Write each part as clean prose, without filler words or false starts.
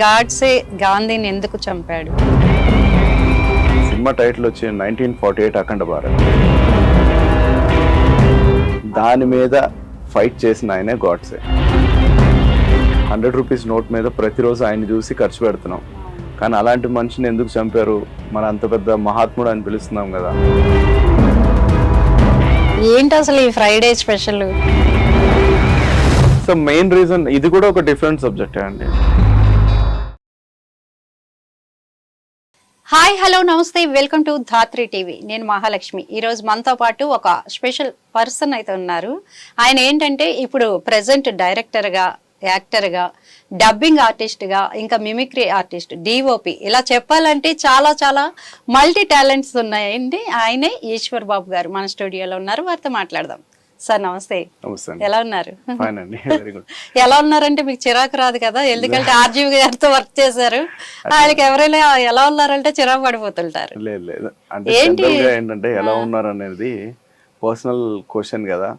గాడ్సే గాంధీని ఎందుకు చంపాడు? సినిమా టైటిల్ వచ్చి 1948 అఖండ భారత్. దాని మీద ఫైట్ చేసిన ఆయనే గాడ్సే. 100 రూపీస్ నోట్ మీద ప్రతిరోజు ఆయన చూసి ఖర్చు పెడుతున్నాం. కానీ అలాంటి మనిషిని ఎందుకు చంపారు? మన అంత పెద్ద మహాత్ముడు అని పిలుస్తున్నాం కదా. ఏంటి అసలు ఈ Friday special? So main reason ఇది కూడా ఒక డిఫరెంట్ సబ్జెక్టే అండి. హాయ్ హలో నమస్తే, వెల్కమ్ టు ధాత్రి టీవీ. నేను మహాలక్ష్మి. ఈరోజు మనతో పాటు ఒక స్పెషల్ పర్సన్ అయితే ఉన్నారు. ఆయన ఏంటంటే ఇప్పుడు ప్రెసెంట్ డైరెక్టర్గా, యాక్టర్గా, డబ్బింగ్ ఆర్టిస్ట్గా, ఇంకా మిమిక్రీ ఆర్టిస్ట్, డిఓపి, ఇలా చెప్పాలంటే చాలా చాలా మల్టీ టాలెంట్స్ ఉన్నాయండి. ఆయనే ఈశ్వర్ బాబు గారు మన స్టూడియోలో ఉన్నారు. వారితో మాట్లాడదాం. సార్ నమస్తే. ఎలా ఉన్నారు? ఎలా ఉన్నారంటే మీకు చిరాకు రాదు కదా, ఎందుకంటే ఆర్జీవి గారితో వర్క్ చేశారు. ఆయనకి ఎవరైనా ఎలా ఉన్నారంటే చిరాకు పడిపోతుంటారు. లేదు అంటే ఏంటంటే ఎలా ఉన్నారు అనేది పర్సనల్ క్వశ్చన్ కదా.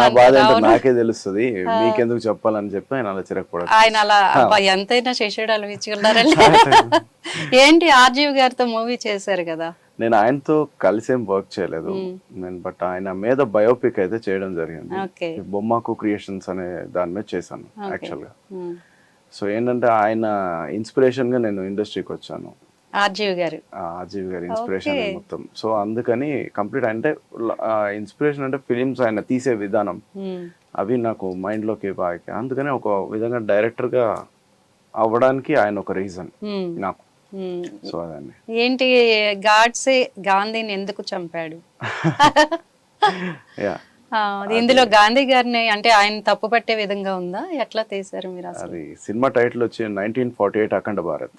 నా బాధ ఏంటో నాకే తెలుస్తుంది, మీకెందుకు చెప్పాలని చెప్పి ఆయన అలా చిరకపోవడం. ఆయన అలా ఎంతైనా శిష్యుడు అలవించుకున్నారండి. ఏంటి ఆర్జీవి గారితో మూవీ చేశారు కదా? నేను ఆయనతో కలిసి ఏం వర్క్ చేయలేదు నేను, బట్ ఆయన మీద బయోపిక్ అయితే చేయడం జరిగింది. బొమ్మకు క్రియేషన్స్ అనే దాని మీద చేశాను యాక్చువల్ గా. సో ఏంటంటే ఆయన ఇన్స్పిరేషన్ గా నేను ఇండస్ట్రీకి వచ్చాను. ఆర్జీవి గారి ఇన్స్పిరేషన్ మొత్తం. సో అందుకని కంప్లీట్ అంటే ఇన్స్పిరేషన్ అంటే ఫిలిమ్స్ ఆయన తీసే విధానం అవి నాకు మైండ్ లోకి బాగా, అందుకని ఒక విధంగా డైరెక్టర్ గా అవ్వడానికి ఆయన ఒక రీజన్ నాకు. సో అదండి. ఏంటి గాడ్సే గాంధీని ఎందుకు చంపాడు? ఇందులో గాంధీ గారిని అంటే ఆయన తప్పు పట్టే విధంగా ఉందా? ఎట్లా తీశారు మీరు? అది సినిమా టైటిల్ వచ్చి 1948 అఖండ భారత్.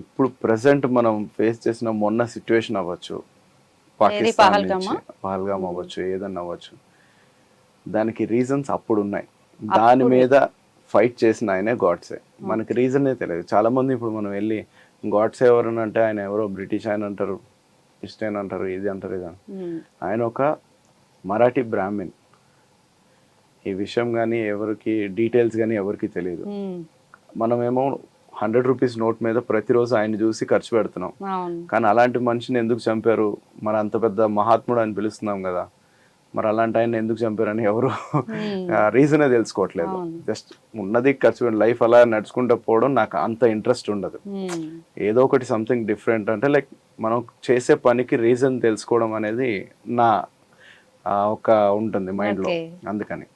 ఇప్పుడు ప్రెసెంట్ మనం ఫేస్ చేసిన మొన్న సిచ్యువేషన్ అవ్వచ్చు, పహల్గామ్ అవ్వచ్చు, ఏదన్నా అవ్వచ్చు, దానికి రీజన్స్ అప్పుడు ఉన్నాయి. దాని మీద ఫైట్ చేసిన ఆయనే గాడ్సే. మనకి రీజనే తెలియదు. చాలా మంది ఇప్పుడు మనం వెళ్ళి గాడ్సే ఎవరని అంటే ఆయన ఎవరో బ్రిటిష్ ఆయన అంటారు, క్రిస్టియన్ అంటారు, ఇది అంటారు, ఇది ఆయన ఒక మరాఠీ బ్రాహ్మిన్. ఈ విషయం కానీ ఎవరికి డీటెయిల్స్ కానీ ఎవరికి తెలియదు. మనమేమో 100 రూపీస్ నోట్ మీద ప్రతిరోజు ఆయన చూసి ఖర్చు పెడుతున్నాం. కానీ అలాంటి మనిషిని ఎందుకు చంపారు? మన అంత పెద్ద మహాత్ముడు అని పిలుస్తున్నాం కదా. మరి అలాంటి ఆయన ఎందుకు చంపారని ఎవరు రీజనే తెలుసుకోవట్లేదు. జస్ట్ ఉన్నది ఖర్చు, లైఫ్ అలా నడుచుకుంటూ పోవడం నాకు అంత ఇంట్రెస్ట్ ఉండదు. ఏదో ఒకటి సంథింగ్ డిఫరెంట్ అంటే లైక్ మనం చేసే పనికి రీజన్ తెలుసుకోవడం అనేది నా ఒక ఉంటుంది మైండ్ లో. అందుకని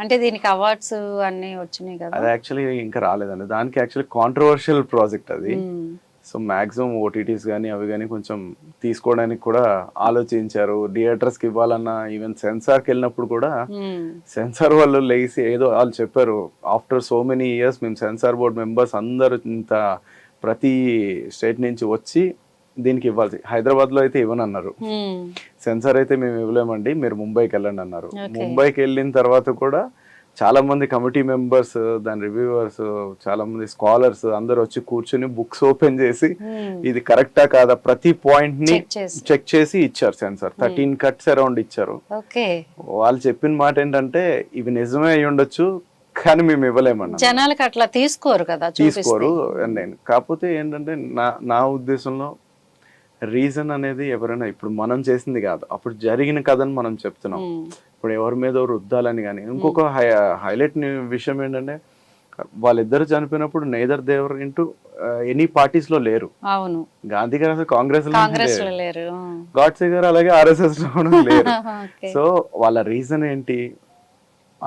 అంటే దీనికి అవార్డ్స్ అన్ని వచ్చినాయి కదా. అది యాక్చువల్లీ ఇంకా రాలేదండి. దానికి యాక్చువల్లీ కాంట్రవర్షియల్ ప్రాజెక్ట్ అది. సో మాక్సిమం ఓటీటీస్ కానీ అవి కానీ కొంచెం తీసుకోవడానికి కూడా ఆలోచించారు. థియేటర్స్కి ఇవ్వాలన్నా, ఈవెన్ సెన్సార్కి వెళ్ళినప్పుడు కూడా సెన్సార్ వాళ్ళు లేసి ఏదో వాళ్ళు చెప్పారు, ఆఫ్టర్ సో మెనీ ఇయర్స్ మేము సెన్సార్ బోర్డ్ మెంబర్స్ అందరూ ఇంత ప్రతి స్టేట్ నుంచి వచ్చి దీనికి ఇవ్వాలి. హైదరాబాద్లో అయితే ఇవ్వనన్నారు. సెన్సార్ అయితే మేము ఇవ్వలేమండి, మీరు ముంబైకి వెళ్ళండి అన్నారు. ముంబైకి వెళ్ళిన తర్వాత కూడా చాలా మంది కమిటీ మెంబర్స్, దాని రివ్యూవర్స్, చాలా మంది స్కాలర్స్ అందరు వచ్చి కూర్చుని బుక్స్ ఓపెన్ చేసి ఇది కరెక్టా కాదా ప్రతి పాయింట్ ని చెక్ చేసి ఇచ్చారు. సెన్సార్ 13 కట్స్ అరౌండ్ ఇచ్చారు. వాళ్ళు చెప్పిన మాట ఏంటంటే ఇవి నిజమే అయి ఉండొచ్చు కానీ మేము ఇవ్వలేమన్నా. జనాలకు అట్లా తీసుకోరు కదా, తీసుకోరు. నేను కాకపోతే ఏంటంటే నా ఉద్దేశంలో రీజన్ అనేది ఎవరైనా ఇప్పుడు మనం చేసింది కాదు, అప్పుడు జరిగిన కథని మనం చెప్తున్నాం. ఇప్పుడు ఎవరి మీద రుద్దాలని కానీ. ఇంకొక హైలైట్ విషయం ఏంటంటే వాళ్ళిద్దరు చనిపోయినప్పుడు నేదర్ దేవర్ ఇంటూ ఎనీ పార్టీస్ లో లేరు. అవును, గాంధీ గారు అసలు కాంగ్రెస్ లో లేరు, గాడ్సే గారు అలాగే ఆర్ఎస్ఎస్ లో లేరు. సో వాళ్ళ రీజన్ ఏంటి?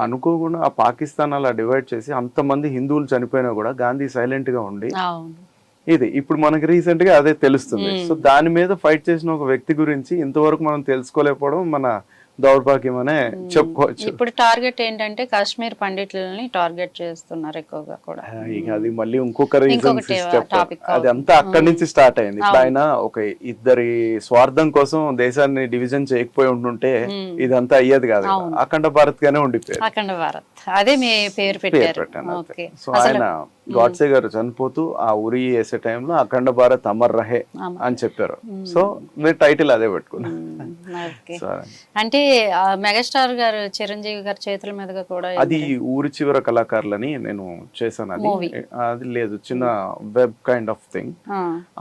అనుకోకుండా ఆ పాకిస్తాన్ అలా డివైడ్ చేసి అంతమంది హిందువులు చనిపోయినా కూడా గాంధీ సైలెంట్ గా ఉండి ఇది ఇప్పుడు మనకి రీసెంట్ గా అదే తెలుస్తుంది. సో దాని మీద ఫైట్ చేసిన ఒక వ్యక్తి గురించి ఇంతవరకు మనం తెలుసుకోలేకపోవడం మన దౌర్భాగ్యం అనే చెప్పుకోవచ్చు. ఇప్పుడు టార్గెట్ ఏంటంటే కాశ్మీర్ పండితులని టార్గెట్ చేస్తున్నారు ఎక్కువగా కూడా. ఇక అది మళ్ళీ ఇంకొక రీజన్, అది అంతా అక్కడి నుంచి స్టార్ట్ అయింది. ఇప్పుడు ఆయన ఒక ఇద్దరి స్వార్థం కోసం దేశాన్ని డివిజన్ చేయకపోయి ఉంటుంటే ఇదంతా అయ్యేది కాదు. అఖండ భారత్ గానే ఉండిపోయారు. అఖండ భారత్ అదే మీ పేరు పెట్టారు. సో ఆయన గాడ్సే గారు చనిపోతూ ఆ ఉరి వేసే టైంలో అఖండ భారత్ అమర్ రహే అని చెప్పారు. సో నేను టైటిల్ అదే పెట్టుకున్నా. ఓకే. సో అంటే మెగాస్టార్ గారు చిరంజీవి గారి చేతుల మీదుగా కూడా అది ఊరి చివర కళాకారులని నేను చేశాను. అది Movie. అది లేదు, చిన్న వెబ్ కైండ్ ఆఫ్ థింగ్.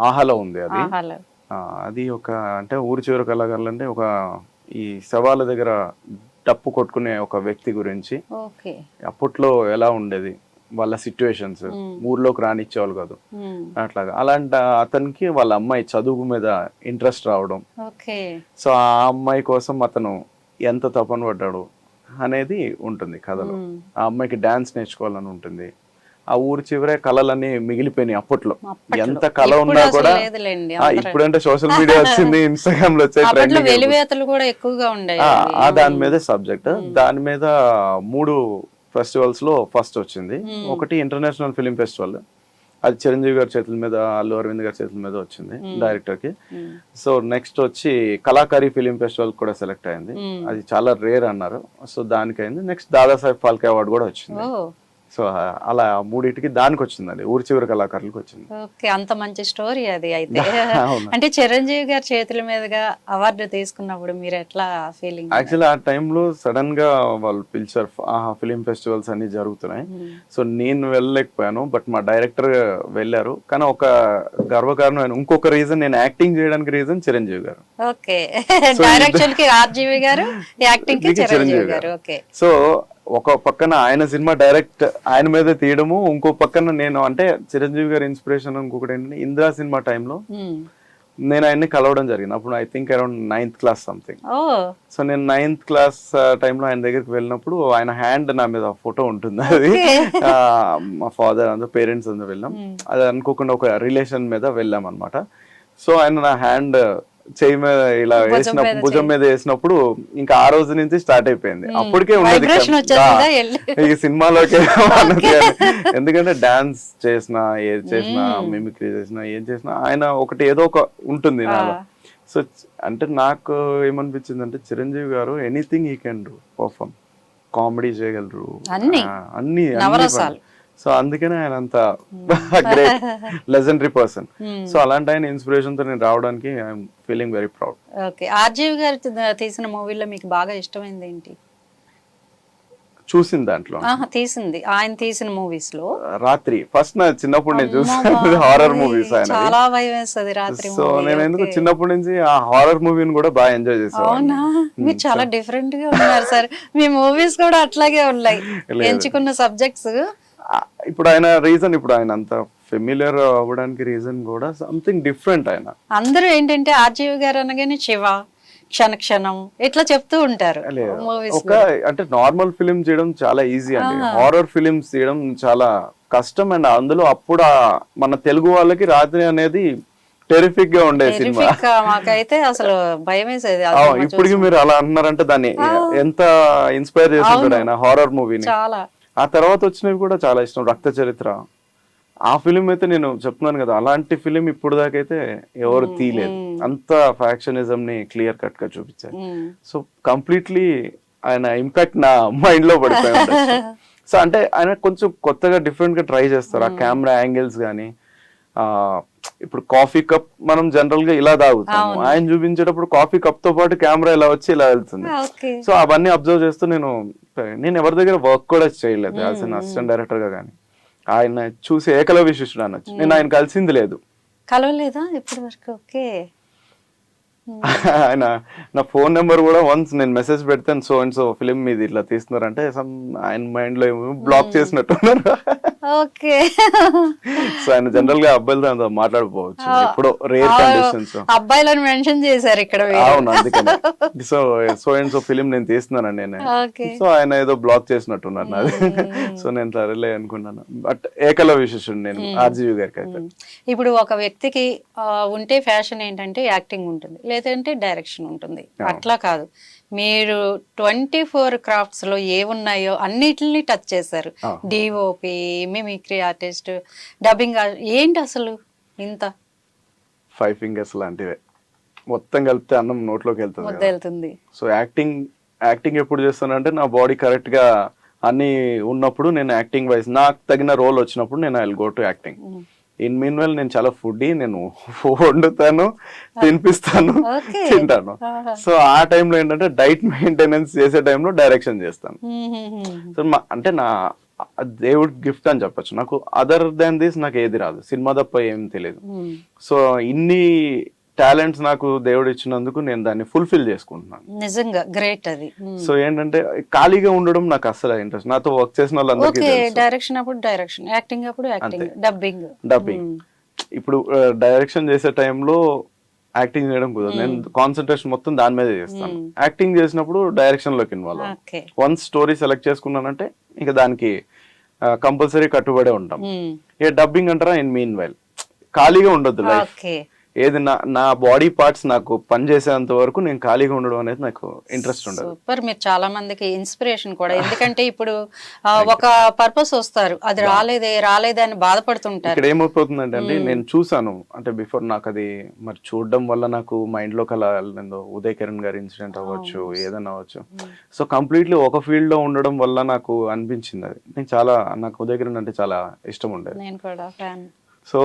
ఆహాలో ఉంది అది. ఆహాలో. అది ఒక అంటే ఊరి చివర కళాకారులు అంటే ఒక ఈ శవాల దగ్గర డప్పు కొట్టుకునే ఒక వ్యక్తి గురించి. ఓకే. అప్పట్లో ఎలా ఉండేది వాళ్ళ సిచ్యువేషన్స్, ఊర్లోకి రానిచ్చేవాళ్ళు కాదు అట్లాగా. అలాంటి అతనికి వాళ్ళ అమ్మాయి చదువు మీద ఇంట్రెస్ట్ రావడం, ఓకే. సో ఆ అమ్మాయి కోసం అతను ఎంత తపన పడ్డాడు అనేది ఉంటుంది కథలో. ఆ అమ్మాయికి డాన్స్ నేర్చుకోవాలని ఉంటుంది. ఆ ఊరి చివరే కళలన్నీ మిగిలిపోయినాయి అప్పట్లో. ఎంత కళ ఉన్నా కూడా ఇప్పుడంటే సోషల్ మీడియా వచ్చింది, ఇన్స్టాగ్రామ్ లో వచ్చాయి, వెలివేతలు కూడా ఎక్కువగా ఉండేవి. ఆ దాని మీద సబ్జెక్ట్. దాని మీద 3 ఫెస్టివల్స్ లో ఫస్ట్ వచ్చింది. ఒకటి ఇంటర్నేషనల్ ఫిలిం ఫెస్టివల్, అది చిరంజీవి గారి చేతుల మీద, అల్లు అరవింద్ గారి చేతుల మీద వచ్చింది డైరెక్టర్ కి. సో నెక్స్ట్ వచ్చి కళాకారి ఫిలిం ఫెస్టివల్ కూడా సెలెక్ట్ అయింది, అది చాలా రేర్ అన్నారు, సో దానికి అయింది. నెక్స్ట్ దాదాసాహెబ్ ఫాల్కే అవార్డు కూడా వచ్చింది. సో అలా 3 దానికి వచ్చిందండి, ఊరి చివరి కళాకారులకు వచ్చింది. ఓకే, అంత మంచి స్టోరీ అది అయితే. అంటే చిరంజీవి గారి చేతుల మీదుగా అవార్డు తీసుకున్నప్పుడు మీరు ఎట్లా ఫీలింగ్? యాక్చువల్లీ ఆ టైంలో సడన్ గా వాళ్ళు పిలిచారు, ఫిలిం ఫెస్టివల్స్ అన్ని జరుగుతున్నాయి. సో నేను వెళ్ళలేకపోయాను, బట్ మా డైరెక్టర్ వెళ్ళారు. కానీ ఒక గర్వకారణం, ఇంకొక రీజన్, నేను యాక్టింగ్ చేయడానికి రీజన్ చిరంజీవి గారు. ఓకే, డైరెక్షన్ కి ఆర్జీవి గారు, యాక్టింగ్ కి చిరంజీవి గారు. ఓకే. సో ఒక పక్కన ఆయన సినిమా డైరెక్ట్ ఆయన మీద తీయడము, ఇంకో పక్కన నేను అంటే చిరంజీవి గారి ఇన్స్పిరేషన్ ఇంకొకటి ఏంటంటే ఇందిరా సినిమా టైంలో నేను ఆయన్ని కలవడం జరిగింది. అప్పుడు I think around 9th class something. So నేను 9th క్లాస్ టైంలో ఆయన దగ్గరికి వెళ్ళినప్పుడు ఆయన హ్యాండ్ నా మీద ఫోటో ఉంటుంది. అది మా ఫాదర్ అందరూ పేరెంట్స్ అందరూ వెళ్ళాం, అది అనుకోకుండా ఒక రిలేషన్ మీద వెళ్ళాం అనమాట. సో ఆయన నా హ్యాండ్ చెయ్యి మీద ఇలా వేసినప్పుడు, భుజం మీద వేసినప్పుడు ఇంకా ఆ రోజు నుంచి స్టార్ట్ అయిపోయింది. అప్పటికే ఉన్నది ఈ సినిమాలోకి. ఎందుకంటే డాన్స్ చేసినా, ఏది చేసినా, మిమిక్రీ చేసినా, ఏం చేసినా ఆయన ఒకటి ఏదో ఒక ఉంటుంది నాలో. సో అంటే నాకు ఏమనిపించింది అంటే చిరంజీవి గారు anything he can do, perform, comedy చేయగలరు, అన్ని. సో అందుకనే ఆయన అంత గ్రేట్ లెజెండరీ పర్సన్. సో అలాంటి ఆయన ఇన్స్పిరేషన్ తో నేను రావడానికి I'm feeling very proud. Okay, RGV గారు తీసిన మూవీలో మీకు బాగా ఇష్టమైంది ఏంటి? చూసిన దాంట్లో తీసింది ఆయన తీసిన మూవీస్ లో రాత్రి ఫస్ట్ నా చిన్నప్పుడు నేను చూసాను హారర్ మూవీస్. ఆయన చాలా భయం వేస్తుంది రాత్రి. సో నేను ఎందుకు చిన్నప్పటి నుంచి ఆ హారర్ మూవీని కూడా బాగా ఎంజాయ్ చేశాను. అవునా, మీరు చాలా డిఫరెంట్ గా ఉన్నారు సార్. మీ మూవీస్ కూడా అట్లాగే ఉన్నాయి, ఎంచుకున్న సబ్జెక్ట్స్. ఇప్పుడు ఆయన రీజన్, ఇప్పుడు ఆయన అంత ఫెమిలియర్ అవ్వడానికి రీజన్ కూడా సంథింగ్ డిఫరెంట్. ఆయన అందరూ ఏంటంటే ఆర్జీవి గారు అనగానే శివ, క్షణ క్షణం ఇట్లా చెప్తూ ఉంటారు. ఒక అంటే నార్మల్ ఫిలిం చేయడం చాలా ఈజీ అండి, హారర్ ఫిలిమ్స్ చేయడం చాలా కష్టం. అండ్ అందులో అప్పుడు మన తెలుగు వాళ్ళకి రాత్రి అనేది టెరిఫిక్ గా ఉండే సినిమా. మాకైతే అసలు భయం వేసేది. ఇప్పటికి మీరు అలా అన్నారంటే దాన్ని ఎంత ఇన్స్పైర్ చేస్తుంటాడు ఆయన హారర్ మూవీని. చాలా. ఆ తర్వాత వచ్చినవి కూడా చాలా ఇష్టం, రక్త చరిత్ర. ఆ ఫిలిం అయితే నేను చెప్తున్నాను కదా, అలాంటి ఫిలిం ఇప్పుడు దాకైతే ఎవరు తీయలేదు. అంత ఫ్యాక్షనిజం ని క్లియర్ కట్ గా చూపించారు. సో కంప్లీట్లీ ఆయన ఇంపాక్ట్ నా మైండ్ లో పడిపోయాడు. సో అంటే ఆయన కొంచెం కొత్తగా డిఫరెంట్ గా ట్రై చేస్తారు. ఆ కెమెరా యాంగిల్స్ గానీ, ఇప్పుడు కాఫీ కప్ మనం జనరల్ గా ఇలా తాగుతాము, ఆయన చూపించేటప్పుడు కాఫీ కప్ తో పాటు కెమెరా ఇలా వచ్చి ఇలా వెళ్తుంది. సో అవన్నీ అబ్జర్వ్ చేస్తూ నేను ఎవరి దగ్గర వర్క్ కూడా చేయలేదు యాజ్ అన్ అసిస్టెంట్ డైరెక్టర్ గా కానీ. ఆయన చూసి ఏకలవ్య శిష్యుడు అనొచ్చు. నేను ఆయన కలిసింది లేదు, కలవలేదా ఇప్పటి వరకు? ఓకే. ఆయన నా ఫోన్ నెంబర్ కూడా వన్స్ నేను మెసేజ్ పెడతాను, సో అండ్ సో ఫిలిం మీద ఇట్లా తీస్తున్నారంటే ఆయన మైండ్ లో బ్లాక్ చేసినట్టున్నారు. ఓకే. సో ఆయన జనరల్ గా అబ్బాయిలతో మాట్లాడుకోవచ్చు, ఎప్పుడో రేర్ కండిషన్స్ అబ్బాయిలను మెన్షన్ చేశారు ఇక్కడ. అవును, అందుకని సో అండ్ సో ఫిలిం నేను తీస్తున్నానండి నేను. సో ఆయన ఏదో బ్లాక్ చేసినట్టున్నారు నాది. సో నేను సరేలే అనుకున్నాను. బట్ ఏకలవ్య శిష్యుడు నేను ఆర్జీవి గారికి అయితే. ఇప్పుడు ఒక వ్యక్తికి ఉంటే ఫ్యాషన్ ఏంటంటే యాక్టింగ్ ఉంటుంది, లేదంటే డైరెక్షన్ ఉంటుంది. అట్లా కాదు, మీరు 24 క్రాఫ్ట్స్ లో ఏమున్నాయో అన్నిటిని టచ్ చేశారు. DOP, mimicry artist, dubbing. ఏంటి అసలు ఇంత 5 fingers లాంటివే, మొత్తం కలిపితే అన్నం నోట్లోకి వెళ్తుంది. సో యాక్టింగ్ ఎప్పుడు చేస్తానంటే నా బాడీ కరెక్ట్ గా అన్ని ఉన్నప్పుడు నేను యాక్టింగ్ వైజ్ నాకు తగిన రోల్ వచ్చినప్పుడు నేను I will go to acting. In mean well నేను చాలా ఫుడ్డీ, నేను వండుతాను, తినిపిస్తాను, Okay. తింటాను. సో ఆ టైంలో ఏంటంటే డైట్ మెయింటెనెన్స్ చేసే టైంలో డైరెక్షన్ చేస్తాను. సో అంటే నా దేవుడి గిఫ్ట్ అని చెప్పొచ్చు. నాకు అదర్ దాన్ దిస్ నాకు ఏది రాదు, సినిమా తప్ప ఏం తెలియదు. సో ఇన్ని టాలెంట్స్ నాకు దేవుడు ఇచ్చినందుకు నేను దాన్ని ఫుల్ఫిల్ చేసుకుంటున్నాను. నిజంగా గ్రేట్ అది. సో ఏంటంటే ఖాళీగా ఉండడం నాకు అసలు ఇంట్రెస్ట్. నాతో వర్క్ చేసిన వాళ్ళందరికీ ఓకే, తెలుసు. డైరెక్షన్ అప్పుడు డైరెక్షన్, యాక్టింగ్ అప్పుడు యాక్టింగ్, డబ్బింగ్. ఇప్పుడు డైరెక్షన్ చేసే టైంలో యాక్టింగ్ చేయడం కుదరదు, నేను కాన్సన్ట్రేషన్ మొత్తం దాని మీద చేస్తాను. యాక్టింగ్ చేసినప్పుడు డైరెక్షన్ లోకి involve. Okay, once story select చేసుకున్నానంటే ఇంకా దానికి కంపల్సరీ కట్టుబడే ఉంటాం. ఏ డబ్బింగ్ అంటారా, ఇన్ మీన్ వైల్ ఖాళీగా ఉండొద్దు లైఫ్. ఓకే, ఏది నా బాడీ పార్ట్స్ నాకు పని చేసేంత వరకు నేను ఖాళీగా ఉండడం అనేది నాకు ఇంట్రెస్ట్ ఉండదు. సూపర్. మీరు చాలా మందికి ఇన్స్పిరేషన్ కూడా. ఎందుకంటే ఇప్పుడు ఒక పర్పస్ వస్తారు, అది రాలేదే అని బాధపడుతుంటారు. ఇక్కడ ఏమైపోతుందంటే అండి, నేను చూసాను అంటే బిఫోర్, నాకు అది మరి చూడడం వల్ల నాకు మైండ్ లో కల ఉదయ్ కిరణ్ గారి ఇన్సిడెంట్ అవ్వచ్చు, ఏదైనా అవ్వచ్చు. సో కంప్లీట్లీ ఒక ఫీల్డ్ లో ఉండడం వల్ల నాకు అనిపించింది అది. నాకు ఉదయ్ కిరణ్ అంటే చాలా ఇష్టం ఉండేది. నేను కూడా ఫ్యాన్. సో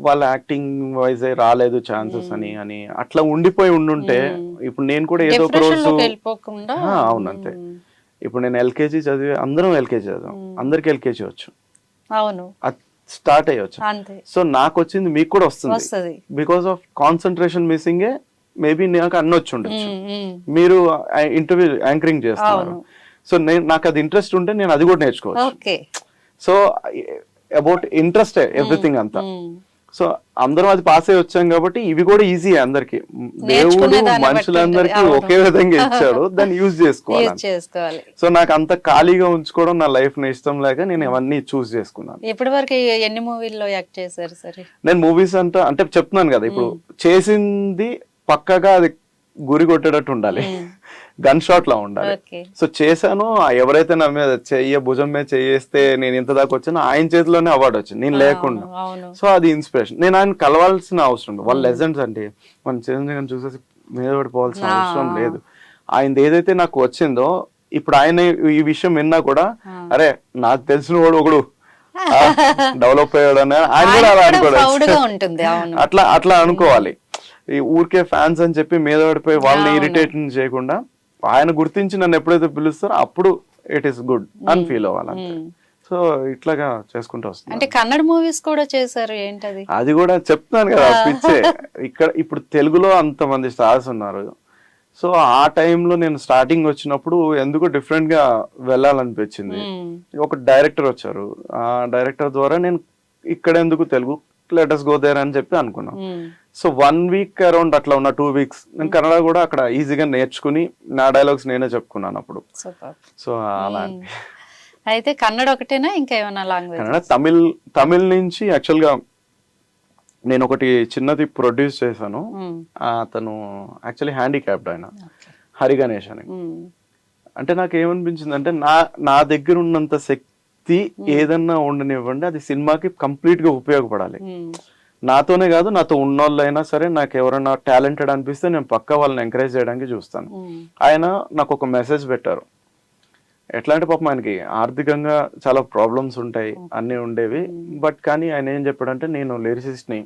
వాళ్ళ యాక్టింగ్ వైజ్ రాలేదు ఛాన్సెస్ అని అట్లా ఉండిపోయి ఉండుంటే ఇప్పుడు నేను కూడా ఏదో ఒక రోజు అవునంతే. ఇప్పుడు నేను ఎల్కేజీ చదివి, అందరం ఎల్కేజీ చదివాం, అందరికి ఎల్కేజీ వచ్చు, అవును, స్టార్ట్ అయ్యొచ్చు. సో నాకు వచ్చింది మీకు కూడా వస్తుంది. Because of concentration missing maybe నాకు అన్ని వచ్చి ఉండొచ్చు. మీరు ఇంటర్వ్యూ యాంకరింగ్ చేస్తున్నారు, సో నాకు అది ఇంట్రెస్ట్ ఉంటే నేను అది కూడా నేర్చుకోవచ్చు. సో అబౌట్ ఇంట్రెస్ట్ ఎవ్రీథింగ్ అంతా. సో అందరం అది పాస్ అయ్యి వచ్చాం కాబట్టి ఇవి కూడా ఈజీ అందరికి. దేవుడు మనుషులందరికీ ఒకే విధంగా ఇచ్చాడు, దాన్ని యూజ్ చేసుకోవాలి. సో నాకు అంత ఖాళీగా ఉంచుకోవడం నా లైఫ్ ని ఇష్టం లేక నేను అవన్నీ చూస్ చేసుకున్నాను. ఇప్పటి వరకు ఎన్ని మూవీల్లో యాక్ట్ చేశారు సరే? నేను మూవీస్ అంటే చెప్తున్నాను కదా, ఇప్పుడు చేసింది పక్కగా అది గురి కొట్టేటట్టు ఉండాలి, గన్ షాట్ లా ఉండాలి. సో చేశాను, ఎవరైతే నా మీద భుజం మీద చేస్తే నేను ఇంత దాకా వచ్చానో ఆయన చేతిలోనే అవార్డు వచ్చింది, నేను లేకుండా. సో అది ఇన్స్పిరేషన్. నేను ఆయన కలవాల్సిన అవసరం, వాళ్ళ లెజెండ్స్ అంటే మనం చిరంజీవి చూసేసి మీద పడిపోవాల్సిన అవసరం లేదు. ఆయన ఏదైతే నాకు వచ్చిందో, ఇప్పుడు ఆయన ఈ విషయం విన్నా కూడా అరే నాకు తెలిసిన వాడు ఒకడు డెవలప్ అయ్యాడు అని ఆయన కూడా అలా అనుకోవడం, అట్లా అనుకోవాలి. ఈ ఊరికే ఫ్యాన్స్ అని చెప్పి మీద పడిపోయి వాళ్ళని ఇరిటేట్ చేయకుండా ఆయన గుర్తించి నన్ను ఎప్పుడైతే పిలుస్తారో అప్పుడు ఇట్ ఈస్ గుడ్ అని ఫీల్ అవ్వాలి. సో ఇట్లాగా చేసుకుంటూ వస్తుంది. అంటే కన్నడ మూవీస్ కూడా చేశారు ఏంటది? అది కూడా చెప్తున్నాను కదా, పిచ్చే. ఇక్కడ ఇప్పుడు తెలుగులో అంతమంది స్టార్స్ ఉన్నారు. సో ఆ టైంలో నేను స్టార్టింగ్ వచ్చినప్పుడు ఎందుకు డిఫరెంట్ గా వెళ్ళాలనిపించింది. ఒక డైరెక్టర్ వచ్చారు, ఆ డైరెక్టర్ ద్వారా నేను ఇక్కడ ఎందుకు తెలుగు లెటస్ గో దేర్ అని చెప్పి అనుకున్నాను. సో 1 వీక్ అరౌండ్ అట్లా ఉన్న 2 వీక్స్ నేను కన్నడ కూడా అక్కడ ఈజీగా నేర్చుకుని నా డైలాగ్స్ నేనే చెప్పుకున్నాను అప్పుడు. సో అలా అయితే కన్నడ ఒకటేనా ఇంకా ఏమైనా లాంగ్వేజ్? కన్నడ, తమిళ్ నుంచి యాక్చువల్ గా నేను ఒకటి చిన్నది ప్రొడ్యూస్ చేశాను. అతను యాక్చువల్లీ హ్యాండిక్యాప్డ్, ఆయన హరి గణేష్ అని. అంటే నాకు ఏమనిపించింది అంటే నా దగ్గర ఉన్నంత శక్తి ఏదన్నా ఉండనివ్వండి, అది సినిమాకి కంప్లీట్ గా ఉపయోగపడాలి. నాతోనే కాదు, నాతో ఉన్నోళ్ళైనా సరే, నాకు ఎవరైనా టాలెంటెడ్ అనిపిస్తే నేను పక్కా వాళ్ళని ఎంకరేజ్ చేయడానికి చూస్తాను. ఆయన నాకు ఒక మెసేజ్ పెట్టారు. ఎట్లా అంటే పాపం ఆయనకి ఆర్థికంగా చాలా ప్రాబ్లమ్స్ ఉంటాయి, అన్నీ ఉండేవి. బట్ కానీ ఆయన ఏం చెప్పాడంటే, నేను లిరిసిస్ట్ని,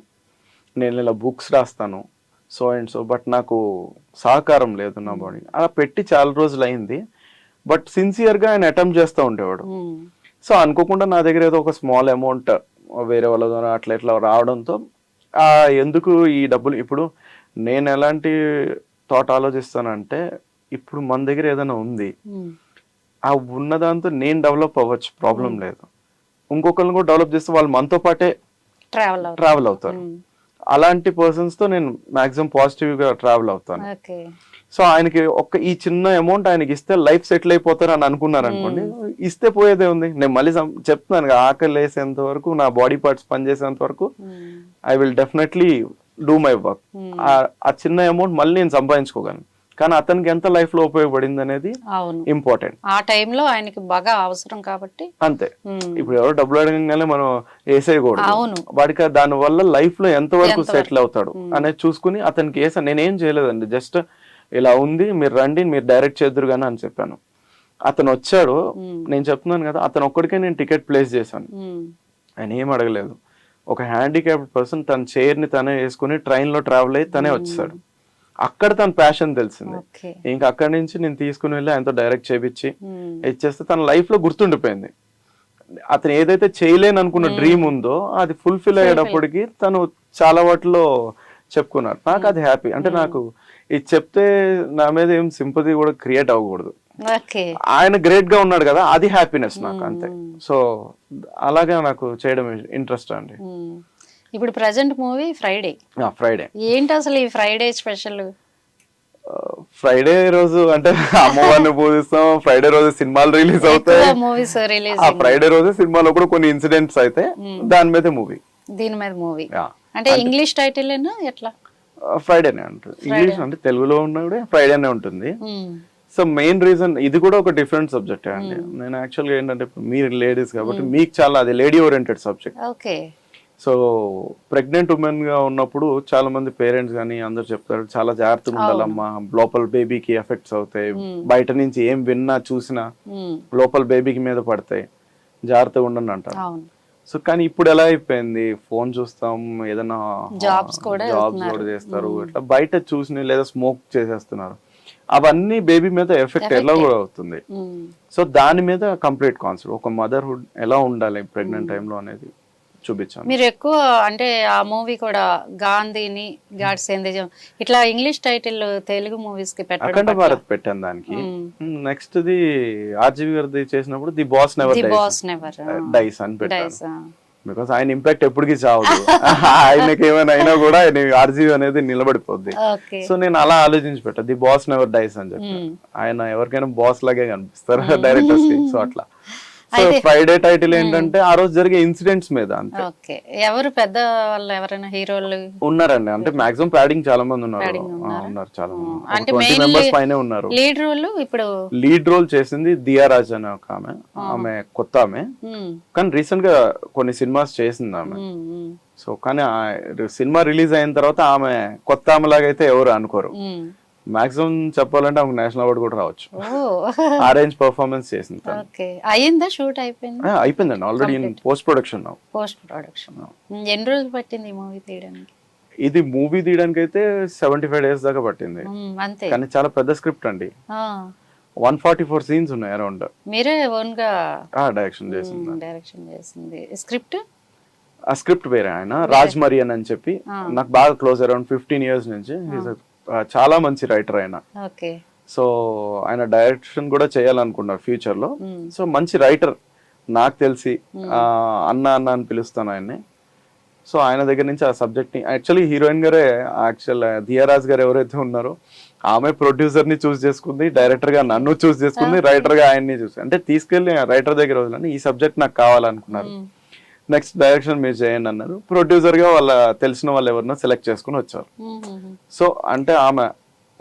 నేను ఇలా బుక్స్ రాస్తాను, సో అండ్ సో, బట్ నాకు సహకారం లేదు నా బాడీ. అలా పెట్టి చాలా రోజులు అయింది. బట్ సిన్సియర్గా ఆయన అటెంప్ట్ చేస్తూ ఉండేవాడు. సో అనుకోకుండా నా దగ్గర ఏదో ఒక స్మాల్ అమౌంట్ వేరే వాళ్ళ ద్వారా అట్లా ఇట్లా రావడంతో ఎందుకు ఈ డబ్బులు. ఇప్పుడు నేను ఎలాంటి థాట్ ఆలోచిస్తానంటే, ఇప్పుడు మన దగ్గర ఏదైనా ఉంది, ఆ ఉన్నదాంతో నేను డెవలప్ అవ్వచ్చు, ప్రాబ్లం లేదు. ఇంకొకరిని కూడా డెవలప్ చేస్తే వాళ్ళు మనతో పాటే ట్రావెల్ అవుతారు. అలాంటి పర్సన్స్ తో నేను మాక్సిమం పాజిటివ్ గా ట్రావెల్ అవుతాను. సో ఆయనకి ఈ చిన్న అమౌంట్ ఆయనకి ఇస్తే లైఫ్ సెటిల్ అయిపోతారు అని అనుకున్నారు అనుకోండి, ఇస్తే పోయేదే ఉంది. నేను మళ్ళీ చెప్తున్నాను, ఆకలి వేసేంత వరకు, నా బాడీ పార్ట్స్ పనిచేసేంత వరకు I will definitely do my work. ఆ చిన్న అమౌంట్ మళ్ళీ నేను సంపాదించుకోగలను. కానీ అతనికి ఎంత లైఫ్ లో ఉపయోగపడింది అనేది ఇంపార్టెంట్. ఆ టైంలో ఆయనకి బాగా అవసరం కాబట్టి అంతే. ఇప్పుడు ఎవరో డబ్బులు అడగగానే మనం వేసేయకూడదు. వాడికి దాని వల్ల లైఫ్ లో ఎంత వరకు సెటిల్ అవుతాడు అనేది చూసుకుని అతనికి వేసా. నేనేం చేయలేదండి, జస్ట్ ఇలా ఉంది, మీరు రండి, మీరు డైరెక్ట్ చేద్దరు గానీ అని చెప్పాను. అతను వచ్చాడు, నేను చెప్తున్నాను కదా, అతను ఒక్కడికే నేను టికెట్ ప్లేస్ చేశాను. ఆయన ఏం అడగలేదు. ఒక హ్యాండిక్యాప్డ్ పర్సన్ తన చైర్ ని తనే వేసుకుని ట్రైన్ లో ట్రావెల్ అయ్యి తనే వచ్చాడు. అక్కడ తన ప్యాషన్ తెలిసింది. ఇంకా అక్కడి నుంచి నేను తీసుకుని వెళ్ళి ఆయనతో డైరెక్ట్ చేపించి ఇచ్చేస్తే తన లైఫ్ లో గుర్తుండిపోయింది. అతను ఏదైతే చేయలేని అనుకున్న డ్రీమ్ ఉందో అది ఫుల్ఫిల్ అయ్యేటప్పటికి తను చాలా వాటిలో చెప్పుకున్నారు. నాకు అది హ్యాపీ. అంటే నాకు ఇది చెప్తే నా మీద ఏం సింపతి కూడా క్రియేట్ అవ్వకూడదు. ఆయన గ్రేట్ గా ఉన్నాడు కదా, అది హ్యాపీనెస్ నాకు, అంతే. సో అలాగే నాకు చేయడం ఇంట్రెస్ట్ అండి. ఇప్పుడు ప్రెసెంట్ మూవీ ఫ్రైడే. ఏంటి అసలు ఈ ఫ్రైడే స్పెషల్? ఫ్రైడే రోజు అంటే అమ్మవారిని పూజిస్తాం. ఫ్రైడే రోజు సినిమాలు రిలీజ్ అవుతాయి. Movies release. ఆ ఫ్రైడే రోజు సినిమాలో కూడా కొన్ని ఇన్సిడెంట్స్ అయితే దాని మీద మూవీ. దీని మీద మూవీ అంటే ఇంగ్లీష్ టైటిల్ ఎట్లా? ఫ్రైడేనే ఉంటుంది. ఇంగ్లీష్ అంటే తెలుగులో ఉన్నా కూడా ఫ్రైడేనే ఉంటుంది. సో మెయిన్ రీజన్ ఇది కూడా ఒక డిఫరెంట్ సబ్జెక్ట్ అండి. నేను యాక్చువల్గా ఏంటంటే మీరు లేడీస్ కాబట్టి మీకు చాలా అది lady oriented subject. Okay. So pregnant women గా ఉన్నప్పుడు చాలా మంది పేరెంట్స్ కానీ అందరు చెప్తారు చాలా జాగ్రత్తగా ఉండాలమ్మా, లోపల బేబీకి ఎఫెక్ట్స్ అవుతాయి, బయట నుంచి ఏం విన్నా చూసినా లోపల బేబీకి మీద పడతాయి, జాగ్రత్తగా ఉండండి అంటారు. సో కానీ ఇప్పుడు ఎలా అయిపోయింది, ఫోన్ చూస్తాం, ఏదైనా జాబ్స్ కూడా చేస్తారు, ఇట్లా బయట చూసి లేదా స్మోక్ చేసేస్తున్నారు. అవన్నీ బేబీ మీద ఎఫెక్ట్ ఎలా కూడా అవుతుంది. సో దాని మీద కంప్లీట్ కాన్సెప్ట్, ఒక మదర్హుడ్ ఎలా ఉండాలి ప్రెగ్నెంట్ టైంలో అనేది చూపించాను. మీరు ఎక్కువ అంటే ఆ మూవీ కూడా గాంధీని, గాడ్స్ ఎందేజం ఇట్లా ఇంగ్లీష్ టైటిల్ తెలుగు మూవీస్ కి పెట్టడం. అఖండ భారత్ పెట్టాను దానికి. నెక్స్ట్ ది ఆర్జీవి గారిది చేసినప్పుడు ది బాస్ నెవర్ డైస్ అని పెట్టాను. బికాస్ ఆయన ఇంపాక్ట్ ఎప్పటికీ చావదు. ఆయనకి ఏమైనా అయినా కూడా ఆర్జీవి అనేది నిలబడిపోద్ది. సో నేను అలా ఆలోచించి పెట్టా, ది బాస్ నెవర్ డైస్ అని చెప్పి. ఆయన ఎవరికైనా బాస్ లాగే కనిపిస్తారు డైరెక్టర్స్ కి. సో అట్లా. సో ఫ్రైడే టైటిల్ ఏంటంటే ఆ రోజు జరిగే ఇన్సిడెంట్స్ మీద. అంతే. ఎవరు పెద్ద వాళ్ళు ఎవరైనా హీరోలు ఉన్నారండి? అంటే మాక్సిమం ప్యాడింగ్ చాలా మంది ఉన్నారు చాలా మంది. అంటే 20 మెంబర్స్ పైనే ఉన్నారు. లీడ్ రోల్ ఇప్పుడు లీడ్ రోల్ చేసింది దియా రాజ్ అనే ఒక ఆమె. ఆమె కొత్త ఆమె, కానీ రీసెంట్ గా కొన్ని సినిమాస్ చేసింది ఆమె. సో కానీ సినిమా రిలీజ్ అయిన తర్వాత ఆమె కొత్త ఆమె లాగైతే ఎవరు అనుకోరు. మాక్సిమం చెప్పాలంటే ఆమెకు నేషనల్ అవార్డు కూడా రావచ్చు. ఆ రేంజ్ పర్ఫార్మెన్స్ చేసింది. అయ్యిందా? షూట్ అయిపోయిందండి ఆల్రెడీ. Post production. ఎన్ని రోజులు పట్టింది ఈ మూవీ తీయడానికి? ఇది మూవీ తీయడానికి అయితే 75 days దాకా పట్టింది. కానీ చాలా పెద్ద స్క్రిప్ట్ అండి. 144 సీన్స్ ఉన్నాయి అరౌండ్. మీరే ఓన్ గా డైరెక్షన్ చేసింది. స్క్రిప్ట్ ఆ స్క్రిప్ట్ వేరే ఆయన రాజ్ మరియన్ అని చెప్పి నాకు బాగా క్లోజ్, అరౌండ్ 15 years నుంచి. చాలా మంచి రైటర్ ఆయన. సో ఆయన డైరెక్షన్ కూడా చేయాలనుకున్నారు ఫ్యూచర్ లో. సో మంచి రైటర్ నాకు తెలిసి, అన్న అన్న అని పిలుస్తాను ఆయన్ని. సో ఆయన దగ్గర నుంచి ఆ సబ్జెక్ట్ ని, యాక్చువల్లీ హీరోయిన్ గారే, దియారాజ్ గారు ఎవరైతే ఉన్నారో ఆమె ప్రొడ్యూసర్ ని చూస్ చేసుకుంది, డైరెక్టర్ గా నన్ను చూస్ చేసుకుంది, రైటర్ గా ఆయన్ని చూసి, అంటే తీసుకెళ్లి రైటర్ దగ్గర వదిలేని ఈ సబ్జెక్ట్ నాకు కావాలనుకున్నారు. నెక్స్ట్ డైరెక్షన్ మీరు చేయండి అన్నారు. ప్రొడ్యూసర్ గా వాళ్ళ తెలిసిన వాళ్ళు ఎవరినో సెలెక్ట్ చేసుకుని వచ్చారు. సో అంటే ఆమె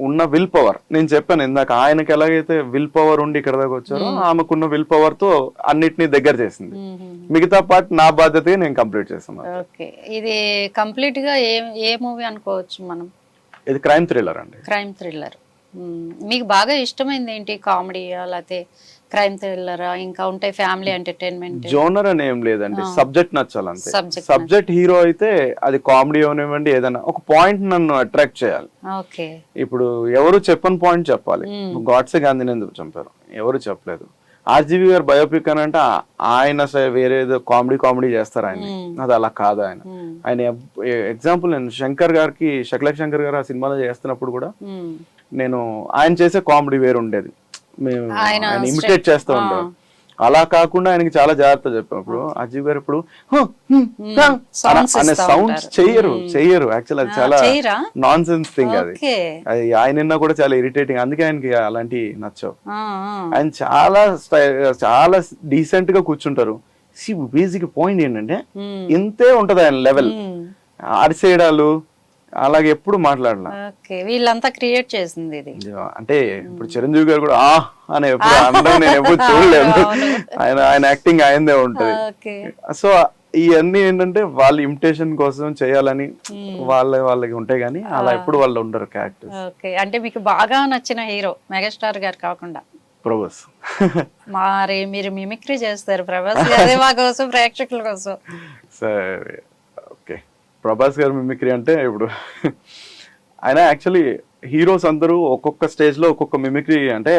ఉన్న విల్ పవర్, నేను చెప్పాను ఇందాక, ఆయనకి ఎలాగైతే విల్ పవర్ ఉండి ఇక్కడ దాకా వచ్చారో ఆమెకున్న విల్ పవర్ తో అన్నిటినీ దగ్గర చేసింది. మిగతా పార్ట్ నా బాధ్యత నేను కంప్లీట్ చేస్తాను. ఇది కంప్లీట్ గా ఏ మూవీ అనుకోవచ్చు మనం? ఇది క్రైమ్ థ్రిల్లర్ అండి. Crime thriller. మీకు బాగా ఇష్టమైంది ఏంటి? కామెడీయా లేకపోతే క్రైమ్ థ్రిల్లర్? ఇంకా ఉంటాయి ఫ్యామిలీ ఎంటర్టైన్మెంట్. జోనర్ అని ఏం లేదండి, సబ్జెక్ట్ నచ్చాలంతే. సబ్జెక్ట్ హీరో అయితే అది కామెడీ అవనివ్వండి, ఏదైనా ఒక పాయింట్ నన్ను అట్రాక్ట్ చేయాలి. ఇప్పుడు ఎవరు చెప్పని పాయింట్ చెప్పాలి. గాడ్సే గాంధీని ఎందుకు చంపారు ఎవరు చెప్పలేదు. ఆర్జీవి గారు బయోపిక్ అని అంటే ఆయన వేరేదో కామెడీ చేస్తారు ఆయన, అది అలా కాదు. ఆయన ఎగ్జాంపుల్ నేను శంకర్ గారికి, శకలక్ శంకర్ గారు ఆ సినిమాలో చేస్తున్నప్పుడు కూడా నేను ఆయన చేసే కామెడీ వేరు ఉండేది, మేము ఆయన ఇమిటేట్ చేస్తూ ఉంటాం. అలా కాకుండా ఆయనకి చాలా జాగ్రత్త చెప్పినప్పుడు అజీవ్ గారు ఇప్పుడు అనే సౌండ్స్ చెయ్యరు. యాక్చువల్ అది చాలా నాన్ సెన్స్ థింగ్. అది ఆయన కూడా చాలా ఇరిటేటింగ్, అందుకే ఆయనకి అలాంటి నచ్చవు. ఆయన చాలా డీసెంట్ గా కూర్చుంటారు. బేసిక్ పాయింట్ ఏంటంటే ఇంతే ఉంటది ఆయన లెవెల్. అరిసేయడాలు అలాగే ఎప్పుడు మాట్లాడలా. వీళ్ళంతా క్రియేట్ చేసింది ఇది. అంటే ఇప్పుడు చిరంజీవి గారు కూడా అని ఎప్పుడు అనడం నేను ఎప్పుడు చూడలేదు. ఆయన యాక్టింగ్ ఆయనదే ఉంటది. సో ఇవన్నీ ఏంటంటే వాళ్ళ ఇమిటేషన్ కోసం చేయాలని వాళ్ళకి ఉంటాయి, కానీ అలా ఎప్పుడు వాళ్ళు ఉండరు క్యారెక్టర్స్. అంటే మీకు బాగా నచ్చిన హీరో మెగాస్టార్ గారు కాకుండా? ప్రభాస్. మరి మీరు మిమిక్రీ చేస్తారు ప్రభాస్ గారి మా కోసం, ప్రేక్షకుల కోసం. సరే ఓకే, ప్రభాస్ గారు మిమిక్రీ అంటే ఇప్పుడు ఆయన యాక్చువల్లీ హీరోస్ అందరూ ఒక్కొక్క స్టేజ్ లో ఒక్కొక్క మిమిక్రీ అంటే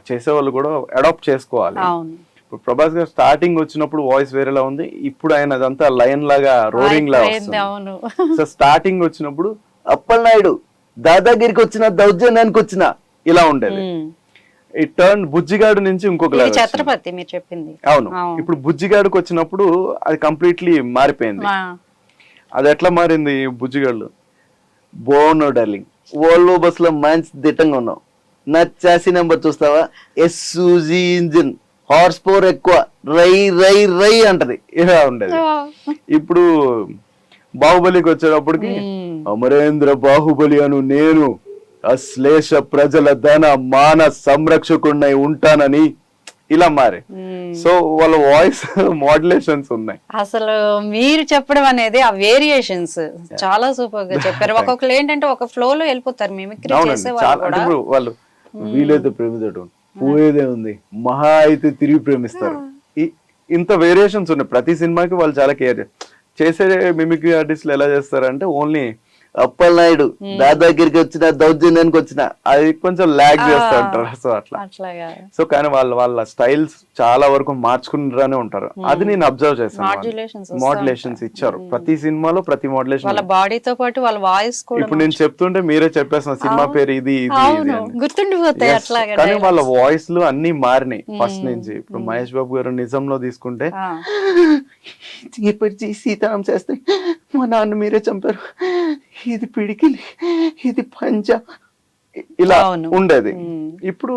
చేసేవాళ్ళు కూడా అడాప్ట్ చేసుకోవాలి. అవును. ఇప్పుడు ప్రభాస్ గారు స్టార్టింగ్ వచ్చినప్పుడు వాయిస్ వేరేలా ఉంది, ఇప్పుడు ఆయన అదంతా లయన్ లాగా రోరింగ్ లాగా వస్తుంది. అవును. సో స్టార్టింగ్ వచ్చినప్పుడు అప్పలనాయుడు దాదాగిరికి వచ్చిన దౌర్జన్యానికి వచ్చిన ఇలా ఉండేది. ఈ టర్న్ బుజ్జిగాడు నుంచి ఇంకొక ఛత్రపతి మీరు చెప్పింది. అవును, ఇప్పుడు బుజ్జిగాడుకి వచ్చినప్పుడు అది కంప్లీట్లీ మారిపోయింది. అది ఎట్లా మారింది? బుజ్జిగాడు బాగున్నావు డార్లింగ్, ఓల్వో బస్ లో మంచి దిట్టంగా ఉన్నావు, నా చాసీ నెంబర్ చూస్తావా, ఎస్సూజీ ఇంజిన్, హార్స్ పవర్ ఎక్కువ, రై రై రై అంటది, ఇలా ఉండేది. ఇప్పుడు బాహుబలికి వచ్చేటప్పటికి అమరేంద్ర బాహుబలి అను నేను అశ్లేష ప్రజల ధన మాన సంరక్షకుడినై ఉంటానని ఇలా మారే. సో వాళ్ళ వాయిస్ మోడ్యులేషన్స్ ఉన్నాయి. అసలు మీరు చెప్పడం అనేది ఆ వేరియేషన్స్ చాలా సూపర్ గా చెప్పారు. ఒక్కొక్కరు ఏంటంటే ఒక ఫ్లో లో వెళ్ళిపోతారు మిమిక్రీ చేసే వాళ్ళు. వీలైతే ప్రేమితోటి పోయేదే ఉంది, మహా అయితే తిరిగి ప్రేమిస్తారు. ఇంత వేరియేషన్స్ ఉన్నాయి ప్రతి సినిమాకి. వాళ్ళు చాలా కేర్ చేసే మిమిక్రీ ఆర్టిస్టులు ఎలా చేస్తారంటే ఓన్లీ అప్పలనాయుడు దాదాగిరికి వచ్చిన దౌర్జన్యానికి వచ్చిన అది కొంచెం లాగ్ చేస్తూ ఉంటారు. సో అట్లా. సో కానీ వాళ్ళ స్టైల్స్ చాలా వరకు మార్చుకుంటానే ఉంటారు. అది నేను అబ్జర్వ్ చేశాను. మోడ్యులేషన్స్ ఇచ్చారు ప్రతి సినిమాలో, ప్రతి మోడ్యులేషన్ వాళ్ళ బాడీతో పాటు వాళ్ళ వాయిస్ కూడా. ఇప్పుడు నేను చెప్తుంటే మీరే చెప్పేసిన సినిమా పేరు ఇది గుర్తుండిపోతాయి. కానీ వాళ్ళ వాయిస్ లు అన్ని మారినాయి ఫస్ట్ నుంచి. ఇప్పుడు మహేష్ బాబు గారు నిజంలో తీసుకుంటే సీతారాం చేస్తే మా నాన్న మీరే చంపారు, ఇది పిడికిలి, ఇది పంజా, ఇలా ఉండేది. ఇప్పుడు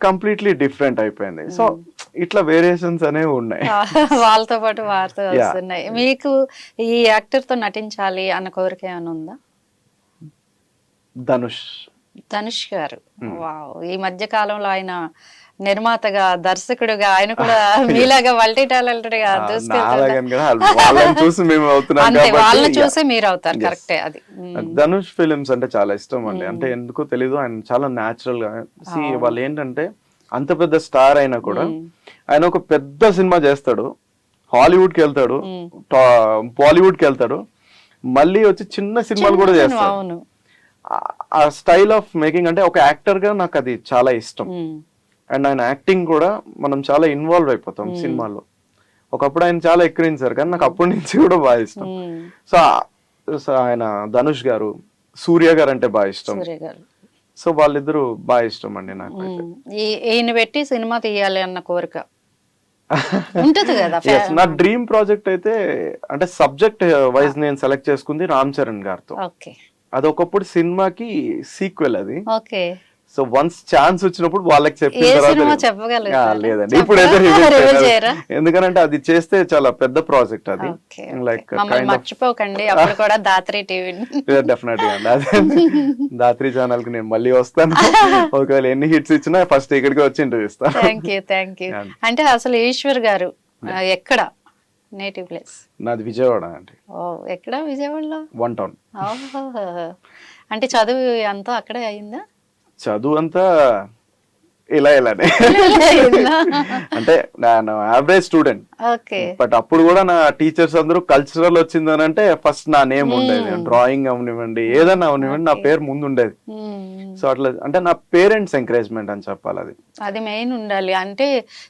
కంప్లీట్లీ డిఫరెంట్ అయిపోయింది. సో ఇట్లా వేరియేషన్స్ అనేవి ఉన్నాయి. వాళ్ళతో పాటు వారితో వస్తున్నాయి. మీకు ఈ యాక్టర్ తో నటించాలి అన్న కోరిక ఏమైనా ఉందా? ధనుష్ గారు వావ్. ఈ మధ్య కాలంలో ఆయన నిర్మాతగా, దర్శకుడుగా ఆయన కూడా మీలాగా మల్టీ టాలెంటెడ్ గా వాళ్ళని చూసి మీరు అవుతారు. కరెక్టే. అది ధనుష్ ఫిలిమ్స్ అంటే చాలా ఇష్టం అండి. అంటే ఎందుకో తెలీదు, ఆయన చాలా న్యాచురల్ గా. వాళ్ళు ఏంటంటే అంత పెద్ద స్టార్ అయినా కూడా ఆయన ఒక పెద్ద సినిమా చేస్తాడు, హాలీవుడ్ కి వెళ్తాడు, బాలీవుడ్ కి వెళ్తాడు, మళ్ళీ వచ్చి చిన్న సినిమాలు కూడా చేస్తాడు. ఆ స్టైల్ ఆఫ్ మేకింగ్ అంటే ఒక యాక్టర్ గా నాకు అది చాలా ఇష్టం. అండ్ ఆయన యాక్టింగ్ కూడా మనం చాలా ఇన్వాల్వ్ అయిపోతాం సినిమాలో. ఒకప్పుడు ఆయన చాలా ఎక్కిరించారు కానీ నాకు అప్పటి నుంచి కూడా బాగా ఇష్టం. సో ఆయన ధనుష్ గారు, సూర్య గారు అంటే బాగా ఇష్టం. సో వాళ్ళిద్దరు బాగా ఇష్టం అండి నాకు. ఈయన పెట్టి సినిమా తీయాలి అన్న కోరిక ఉంటది కదా. నా డ్రీమ్ ప్రాజెక్ట్ అయితే అంటే సబ్జెక్ట్ వైజ్ నేను సెలెక్ట్ చేసుకుంది రామ్ చరణ్ గారితో. అది ఒకప్పుడు సినిమాకి సీక్వెల్ అది. సో వన్స్ ఛాన్స్ వచ్చినప్పుడు వాళ్ళకి చెప్పిన తర్వాత లేదండి ఇప్పుడైతే ఎందుకంటే అది చేస్తే చాలా పెద్ద ప్రాజెక్ట్. అది లైక్ మర్చిపోకండి అప్పుడు కూడా దాత్రి టీవీ డెఫినెట్ గా అండి. అదే దాత్రి ఛానల్ కి నేను మళ్ళీ వస్తాను. ఒకవేళ ఎన్ని హిట్స్ ఇచ్చినా ఫస్ట్ ఇక్కడికి వచ్చి ఇంటర్వ్యూ ఇస్తాను. Thank you. అంటే అసలు ఈశ్వర్ గారు ఎక్కడ నేటివ్ ప్లేస్? నాది విజయవాడ అండి. ఎక్కడ విజయవాడలో? 1 టౌన్. అంటే చదువు అంతా అక్కడే అయిందా? చదువు అంతా ఇలానే అంటే నేను యావరేజ్ స్టూడెంట్. బట్ అప్పుడు కూడా నా టీచర్స్ అందరూ కల్చరల్ వచ్చిందని అంటే ఫస్ట్ నా నేమ్ ఉండేది. డ్రాయింగ్ అవనివ్వండి, ఏదన్నా అవనివ్వండి, నా పేరు ముందు ఉండేది. సో అట్లా అంటే నా పేరెంట్స్ ఎంకరేజ్మెంట్ అని చెప్పాలి. అది మెయిన్ ఉండాలి. అంటే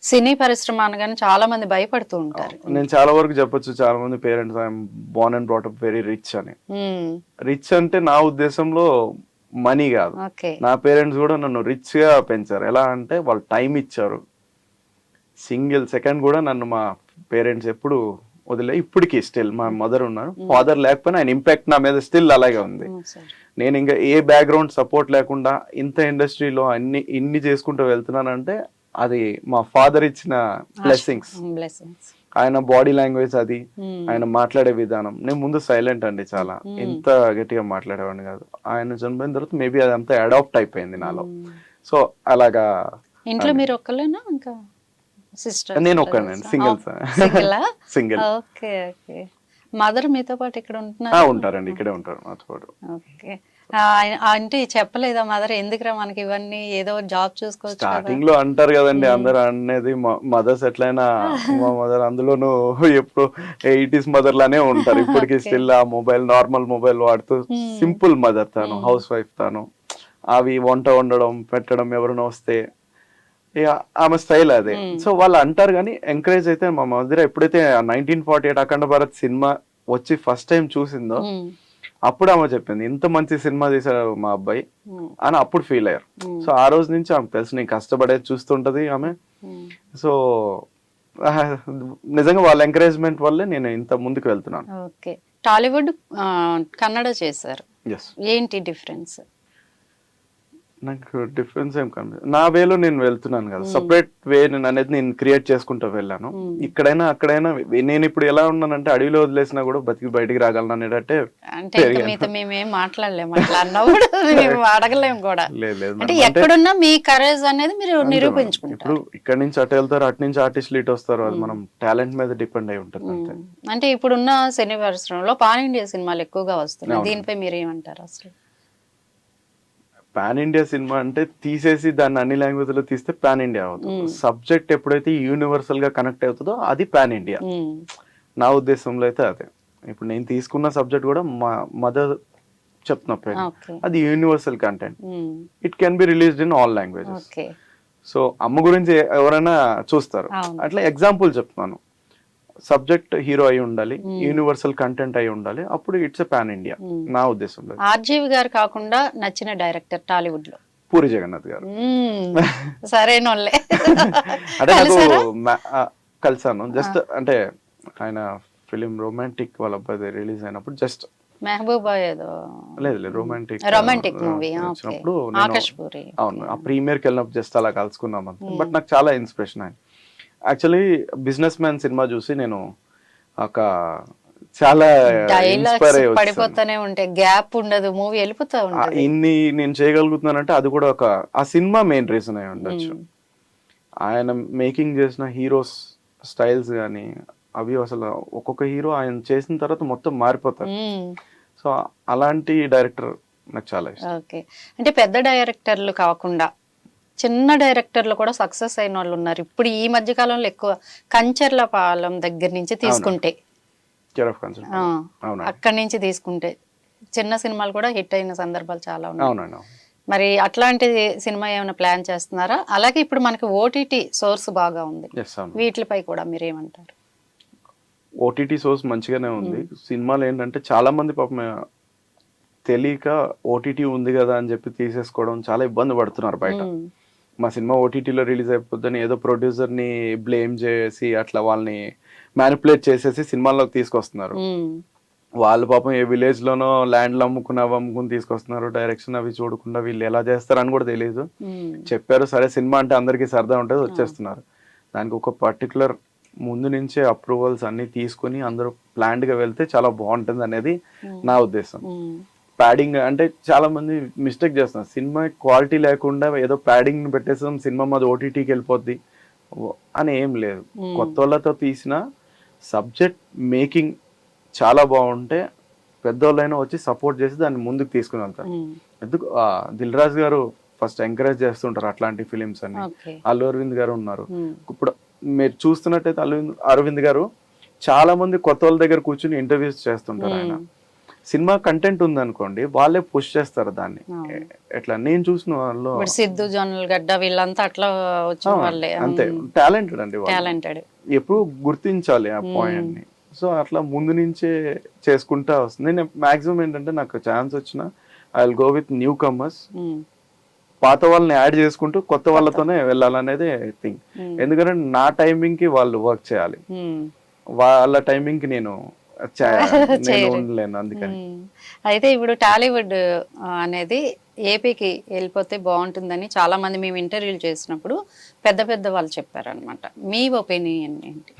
సినీ పరిశ్రమ అనగానే చాలా మంది భయపడుతూ ఉంటారు. నేను చాలా వరకు చెప్పొచ్చు, చాలా మంది parents I'm Born and brought up very rich అని. రిచ్ అంటే నా ఉద్దేశంలో మనీ కాదు. నా పేరెంట్స్ కూడా నన్ను రిచ్ గా పెంచారు. ఎలా అంటే వాళ్ళు టైం ఇచ్చారు. సింగిల్ సెకండ్ కూడా నన్ను మా పేరెంట్స్ ఎప్పుడు వదిలే. ఇప్పటికీ స్టిల్ మా మదర్ ఉన్నారు, ఫాదర్ లేకపోయినా ఆయన ఇంపాక్ట్ నా మీద స్టిల్ అలాగే ఉంది. నేను ఇంకా ఏ బ్యాక్గ్రౌండ్ సపోర్ట్ లేకుండా ఇంత ఇండస్ట్రీలో ఇన్ని చేసుకుంటూ వెళ్తున్నానంటే అది మా ఫాదర్ ఇచ్చిన బ్లెస్సింగ్స్. ఆయన బాడీ లాంగ్వేజ్, అది ఆయన మాట్లాడే విధానం. నేను ముందు సైలెంట్ అండి, చాలా ఎంత గట్టిగా మాట్లాడేవాడిని కాదు. ఆయన చనిపోయిన తర్వాత మేబీ అదంతా అడాప్ట్ అయిపోయింది నాలో. సో అలాగా. ఇంట్లో మీరు ఒక్కలేనా ఇంకా సిస్టర్? నేను ఒక్కనే, సింగిల్. మదర్ మీతో పాటు ఇక్కడ ఉంటున్నారు? ఉంటారండి, ఇక్కడే ఉంటారు మాతో పాటు. అంటే చెప్పలేదా మదర్, ఎందుకురా మనకి ఇవన్నీ, ఏదో జాబ్ చూసుకోవచ్చు కదా. స్టార్టింగ్ లో అంటారు కదండి అందరు అనేది, మదర్స్ ఎట్లయినా మా మదర్ అందులోనూ ఎప్పుడు 80s మదర్ లానే ఉంటారు ఇప్పటికి. Okay. స్టిల్ ఆ మొబైల్, నార్మల్ మొబైల్ వాడుతూ సింపుల్ మదర్ తాను, హౌస్ వైఫ్ తాను. అవి వంట వండడం పెట్టడం ఎవరైనా వస్తే ఇక ఆమె స్టైల్ అదే. సో వాళ్ళు అంటారు కానీ ఎంకరేజ్ అయితే మా మదర్ ఎప్పుడైతే 1948 అఖండ భారత్ సినిమా వచ్చి ఫస్ట్ టైం చూసిందో అప్పుడు ఆమె చెప్పింది ఇంత మంచి సినిమా తీశారు మా అబ్బాయి అని అప్పుడు ఫీల్ అయ్యారు. సో ఆ రోజు నుంచి ఆమె తెలుసు నేను కష్టపడేది చూస్తుంటది ఆమె. సో నిజంగా వాళ్ళ ఎంకరేజ్మెంట్ వల్లే నేను ఇంత ముందుకు వెళ్తున్నాను. ఓకే, టాలీవుడ్ కన్నడ చేశారు, ఎస్. ఏంటి డిఫరెన్స్? నాకు డిఫరెన్స్ ఏం కనిపిస్తుంది, నా వేలో నేను వెళ్తున్నాను కదా, సపరేట్ వే నేను అనేది నేను క్రియేట్ చేసుకుంటూ వెళ్ళాను. ఇక్కడైనా అక్కడైనా నేను ఇప్పుడు ఎలా ఉన్నానంటే అడవిలో వదిలేసినా కూడా బతికి బయటికి రాగలను అనేటట్టే. అంటే మీతో మేమేం మాట్లాడలేము అట్లా అన్నప్పుడు, మేము అడగలేము కూడా. లేదు అంటే ఎక్కడున్నా మీ కరేజ్ అనేది మీరు నిరూపించుకుంటారు. ఇప్పుడు ఇక్కడ నుంచి అటు వెళ్తారు, అటు నుంచి ఆర్టిస్టులు ఇటు వస్తారు, అది మనం టాలెంట్ మీద డిపెండ్ అయి ఉంటుంది అంతే. అంటే ఇప్పుడున్న సినీ పరిశ్రమలో పాన్ ఇండియా సినిమాలు ఎక్కువగా వస్తున్నాయి, దీనిపై మీరు ఏమంటారు అసలు? పాన్ ఇండియా సినిమా అంటే తీసేసి దాన్ని అన్ని లాంగ్వేజ్ లో తీస్తే పాన్ ఇండియా అవుతుంది. సబ్జెక్ట్ ఎప్పుడైతే యూనివర్సల్ గా కనెక్ట్ అవుతుందో అది పాన్ ఇండియా. నా ఉద్దేశంలో అయితే అదే. ఇప్పుడు నేను తీసుకున్న సబ్జెక్ట్ కూడా మా మదర్ చెప్తున్నప్పుడు అది universal content, it can be released in all languages. So అమ్మ గురించి ఎవరైనా చూస్తారు, అట్లా ఎగ్జాంపుల్ చెప్తున్నాను. సబ్జెక్ట్ హీరో అయి ఉండాలి, యూనివర్సల్ కంటెంట్ అయి ఉండాలి, అప్పుడు ఇట్స్ ఎ పాన్ ఇండియా నా ఉద్దేశంలో. ఆర్జీవి గారు కాకుండా నచ్చిన డైరెక్టర్ టాలీవుడ్ లో? పూరి జగన్నాథ్ గారు. సరైన అంటే నాకు కలిసాను జస్ట్, అంటే ఆయన ఫిలిం రొమాంటిక్ వాళ్ళ అబ్బాయి రిలీజ్ అయినప్పుడు జస్ట్ మెహబూబా ఏదో లేదు రొమాంటిక్ మూవీ వచ్చినప్పుడు అవును ఆ నేను ప్రీమియర్ కి వెళ్ళినప్పుడు జస్ట్ అలా కలుసుకున్నాం అంతే. బట్ నాకు చాలా ఇన్స్పిరేషన్ ఆయన. యాక్చువల్లీ బిజినెస్ మ్యాన్ సినిమా చూసి నేను ఒక చాలా ఇన్స్పైర్ అయ్యి పడిపోతానే ఉంటే గ్యాప్ ఉండదు, మూవీ వెళ్ళిపోతా ఉంటుంది. ఇన్ని నేను చేయగలుగుతున్నానంటే అది కూడా ఒక ఆ సినిమా మెయిన్ రీజన్ అయి ఉండొచ్చు. ఆయన మేకింగ్ చేసిన హీరోస్ స్టైల్స్ కానీ అవి అసలు ఒక్కొక్క హీరో ఆయన చేసిన తర్వాత మొత్తం మారిపోతారు. సో అలాంటి డైరెక్టర్ నాకు చాలా ఇష్టం. ఓకే, అంటే పెద్ద డైరెక్టర్లు కాకుండా చిన్న డైరెక్టర్లు కూడా సక్సెస్ అయిన వాళ్ళు ఉన్నారు ఇప్పుడు ఈ మధ్య కాలంలో. ఎక్కువ కంచర్లపాలెం దగ్గర నుంచి తీసుకుంటే, అక్కడి నుంచి తీసుకుంటే చిన్న సినిమాలు కూడా హిట్ అయిన సందర్భాలు చాలా ఉన్నాయి. మరి అట్లాంటి సినిమా ఏమైనా ప్లాన్ చేస్తున్నారా? అలాగే ఇప్పుడు మనకి ఓటీటీ సోర్స్ బాగా ఉంది, వీటిపై కూడా మీరేమంటారు? ఓటీటీ సోర్స్ మంచిగానే ఉంది. సినిమాలు ఏంటంటే చాలా మంది పాపం తెలియక ఓటీటీ ఉంది కదా అని చెప్పి తీసేసుకోవడం చాలా ఇబ్బంది పడుతున్నారు బయట. మా సినిమా ఓటీటీలో రిలీజ్ అయిపోద్దని ఏదో ప్రొడ్యూసర్ ని బ్లేమ్ చేసి అట్లా వాళ్ళని మ్యానిపులేట్ చేసేసి సినిమాల్లోకి తీసుకొస్తున్నారు. వాళ్ళు పాపం ఏ విలేజ్ లోనో ల్యాండ్లు అమ్ముకుని తీసుకొస్తున్నారు. డైరెక్షన్ అవి చూడకుండా వీళ్ళు ఎలా చేస్తారని కూడా తెలియదు. చెప్పారు సరే సినిమా అంటే అందరికీ సరదా ఉంటుంది వచ్చేస్తున్నారు. దానికి ఒక పర్టికులర్ ముందు నుంచే అప్రూవల్స్ అన్ని తీసుకుని అందరూ ప్లాన్డ్ గా వెళ్తే చాలా బాగుంటుంది అనేది నా ఉద్దేశం. ప్యాడింగ్ అంటే చాలా మంది మిస్టేక్ చేస్తున్నారు, సినిమా క్వాలిటీ లేకుండా ఏదో ప్యాడింగ్ పెట్టేసాం సినిమా మాది ఓటీటీకి వెళ్ళిపోద్ది అని ఏం లేదు. కొత్త వాళ్ళతో తీసిన సబ్జెక్ట్ మేకింగ్ చాలా బాగుంటే పెద్దోళ్ళైనా వచ్చి సపోర్ట్ చేసి దాన్ని ముందుకు తీసుకుని వెళ్తారు. ఎందుకు దిల్ రాజు గారు ఫస్ట్ ఎంకరేజ్ చేస్తుంటారు అట్లాంటి ఫిలిమ్స్ అన్ని. అల్లు అరవింద్ గారు ఉన్నారు. ఇప్పుడు మీరు చూస్తున్నట్టయితే అరవింద్ గారు చాలా మంది కొత్త వాళ్ళ దగ్గర కూర్చుని ఇంటర్వ్యూస్ చేస్తుంటారు. ఆయన సినిమా కంటెంట్ ఉంది అనుకోండి వాళ్ళే పుష్ చేస్తారు దాన్ని. ఎట్లా నేను చూసిన వాళ్ళు సిద్ధు జొన్నల గడ్డ వీళ్ళంతా అట్లా వచ్చిన వాళ్ళే, అంతే టాలెంటెడ్ అండి, టాలెంటెడ్. ఎప్పుడు గుర్తించాలి ఆ పాయింట్ ని. సో అట్లా ముందు నుంచే చేసుకుంటా వస్తుంది. నేను మాక్సిమం ఏంటంటే నాకు ఛాన్స్ వచ్చినా I will go with new comers. పాత వాళ్ళని యాడ్ చేసుకుంటూ కొత్త వాళ్ళతోనే వెళ్ళాలనేది థింగ్. ఎందుకంటే నా టైమింగ్ కి వాళ్ళు వర్క్ చేయాలి, వాళ్ళ టైమింగ్ కి నేను ఉండలేను. అందుకని అయితే ఇప్పుడు టాలీవుడ్ అనేది ఏపీకి వెళ్ళిపోతే బాగుంటుందని చాలా మంది మేము ఇంటర్వ్యూలు చేసినప్పుడు పెద్ద పెద్ద వాళ్ళు చెప్పారనమాట. మీ ఒపీనియన్ ఏంటి?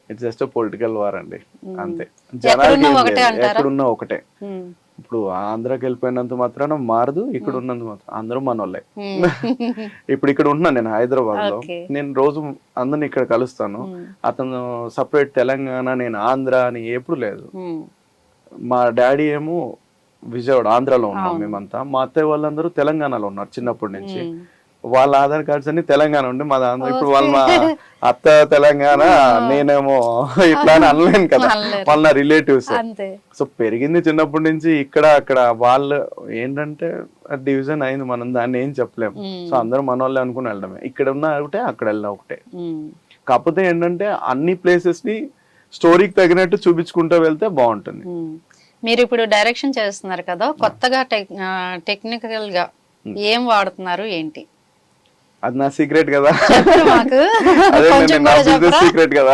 ఇట్స్ జస్ట్ పొలిటికల్ వార్ అండి, అంతే. ఎక్కడున్నా ఒకటే. ఇప్పుడు ఆంధ్రాకి వెళ్ళిపోయినంత మాత్రాన మారదు, ఇక్కడ ఉన్నంత మాత్రం అందరూ మనోళ్ళే. ఇప్పుడు ఇక్కడ ఉంటున్నా నేను హైదరాబాద్ లో, నేను రోజు అందరిని ఇక్కడ కలుస్తాను. అతను సపరేట్ తెలంగాణ నేను ఆంధ్ర అని ఎప్పుడు లేదు. మా డాడీ ఏమో విజయవాడ ఆంధ్రాలో ఉన్నాం మేమంతా. మా అత్తయ్య వాళ్ళందరూ తెలంగాణలో ఉన్నారు చిన్నప్పటి నుంచి. వాళ్ళ ఆధార్ కార్డ్స్ అన్ని తెలంగాణ ఉండి మా ఆంధ్ర. ఇప్పుడు వాళ్ళ మా అత్త తెలంగాణ, నేనేమో ఇట్లా అని అనలేను కదా, వాళ్ళ నా రిలేటివ్స్. సో పెరిగింది చిన్నప్పటి నుంచి ఇక్కడ అక్కడ. వాళ్ళు ఏంటంటే డివిజన్ అయింది, మనం దాన్ని ఏం చెప్పలేము. సో అందరూ మన వాళ్ళే అనుకుని వెళ్ళడమే. ఇక్కడ ఉన్న ఒకటే, అక్కడ వెళ్ళిన ఒకటే. కాకపోతే ఏంటంటే అన్ని ప్లేసెస్ ని స్టోరీకి తగినట్టు చూపించుకుంటూ వెళ్తే బాగుంటుంది. మీరు ఇప్పుడు డైరెక్షన్ చేస్తున్నారు కదా, కొత్తగా టెక్నికల్ గా ఏం వాడుతున్నారు ఏంటి? అది నా సీక్రెట్ కదా, మాకు సీక్రెట్ కదా.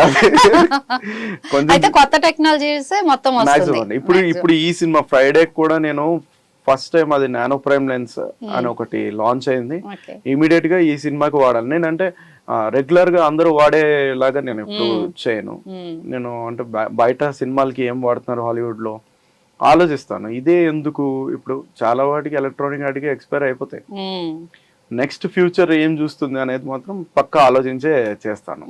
అయితే కొత్త టెక్నాలజీస్ మొత్తం వస్తుంది. ఇప్పుడు ఈ సినిమా ఫ్రైడే కూడా నేను ఫస్ట్ టైం అది నానో ప్రైమ్ లెన్స్ అని ఒకటి లాంచ్ అయింది. ఇమీడియట్ గా ఈ సినిమాకి వాడాలి. నేనంటే రెగ్యులర్ గా అందరూ వాడేలాగా నేను ఇప్పుడు చేయను. నేను అంటే బయట సినిమాలకి ఏం వాడుతున్నారు హాలీవుడ్ లో ఆలోచిస్తాను. ఇదే ఎందుకు, ఇప్పుడు చాలా వాటికి ఎలక్ట్రానిక్ వాటికి ఎక్స్పైర్ అయిపోతాయి. నెక్స్ట్ ఫ్యూచర్ ఏం చూస్తుంది అనేది మాత్రం పక్కా ఆలోచించే చేస్తాను.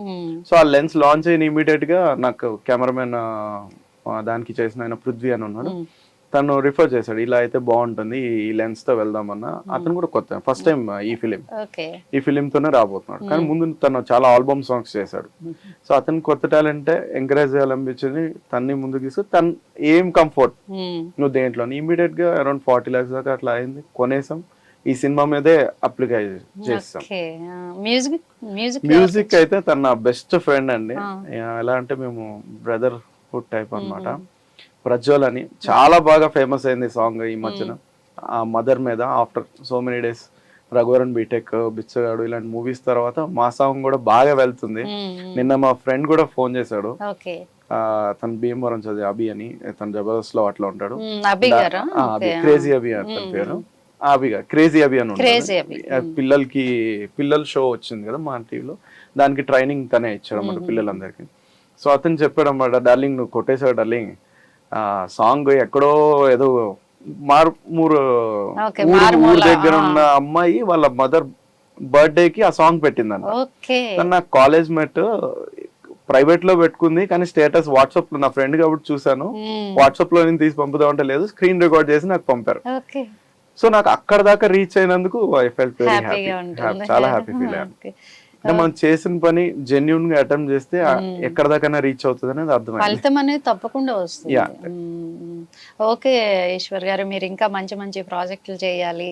సో ఆ లెన్స్ లాంచ్ అయిన ఇమీడియట్ గా నాకు కెమెరామెన్ దానికి చేసిన ఆయన పృథ్వీ అని ఉన్నాడు, తను రిఫర్ చేశాడు, ఇలా అయితే బాగుంటుంది, ఈ లెన్స్ తో వెళ్దామన్నా. అతను కూడా కొత్త, ఫస్ట్ టైం ఈ ఫిలిం తోనే రాబోతున్నాడు. కానీ ముందు తను చాలా ఆల్బమ్ సాంగ్స్ చేశాడు. సో అతను కొత్త టాలెంట్ ఎంకరేజ్ చేయాలనిపించింది, తన్ని ముందుకు తీసుకు తను ఏం కంఫర్ట్ నువ్వు దేంట్లో ఇమీడియట్ గా అరౌండ్ 40 lakhs దాకా అట్లా అయింది. కొనేసాం, ఈ సినిమా మీదే అప్లికై చేస్తాం. మ్యూజిక్ అయితే తన బెస్ట్ ఫ్రెండ్ అండి. ఎలా అంటే మేము బ్రదర్హుడ్ టైప్ అన్నమాట. ప్రజ్వల్ అని చాలా బాగా ఫేమస్ అయింది సాంగ్ ఈ మధ్యన, ఆ మదర్ మీద. After so many days, Raghuvaran BTech, Bichagadu ఇలాంటి మూవీస్ తర్వాత మా సాంగ్ కూడా బాగా వెళ్తుంది. నిన్న మా ఫ్రెండ్ కూడా ఫోన్ చేశాడు, తను భీమవరం చదివి అభి అని, తను జబర్దస్త్ లో అట్లా ఉంటాడు, క్రేజీ అభి అని తన పేరు. అభిగా క్రేజీ అభి అని ఉంటాడు. పిల్లల షో వచ్చింది కదా మా టీవీలో, దానికి ట్రైనింగ్ తనే ఇచ్చాడు అన్నమాట పిల్లలందరికి. సో అతను చెప్పాడు అన్నమాట, డార్లింగ్ నువ్వు కొట్టేశావు డార్లింగ్, సాంగ్ ఎక్కడో ఏదో ఊరు దగ్గర ఉన్న అమ్మాయి వాళ్ళ మదర్ బర్త్డే కి ఆ సాంగ్ పెట్టిందన్న. నా కాలేజ్ మేట్ ప్రైవేట్ లో పెట్టుకుంది, కానీ స్టేటస్ వాట్సాప్ లో, నా ఫ్రెండ్ కాబట్టి చూసాను, వాట్సాప్ లో నేను తీసి పంపుదామంటే లేదు, స్క్రీన్ రికార్డ్ చేసి నాకు పంపారు. సో నాకు అక్కడ దాకా రీచ్ అయినందుకు ఐ ఫెల్ట్ వెరీ హ్యాపీ, చాలా హ్యాపీ ఫీల్ అయ్యాను. అంటే మనం చేసిన పని జెన్యూన్ గా అటెంప్ట్ చేస్తే ఎక్కడ దాకా రీచ్ అవుతుంది అనేది అర్థమైంది. ఫలితం అనేది తప్పకుండా వస్తుంది. ఓకే ఈశ్వర్ గారు, మీరు ఇంకా మంచి మంచి ప్రాజెక్టులు చేయాలి.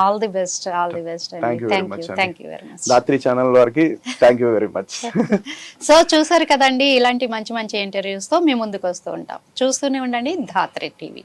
All the best, all the best. Thank you very much. Dhatri channel వారికి thank you very much. So చూసారు కదండి, ఇలాంటి మంచి మంచి ఇంటర్వ్యూస్ తో మేము ముందుకు వస్తూ ఉంటాం. చూస్తూనే ఉండండి ధాత్రి టీవీ.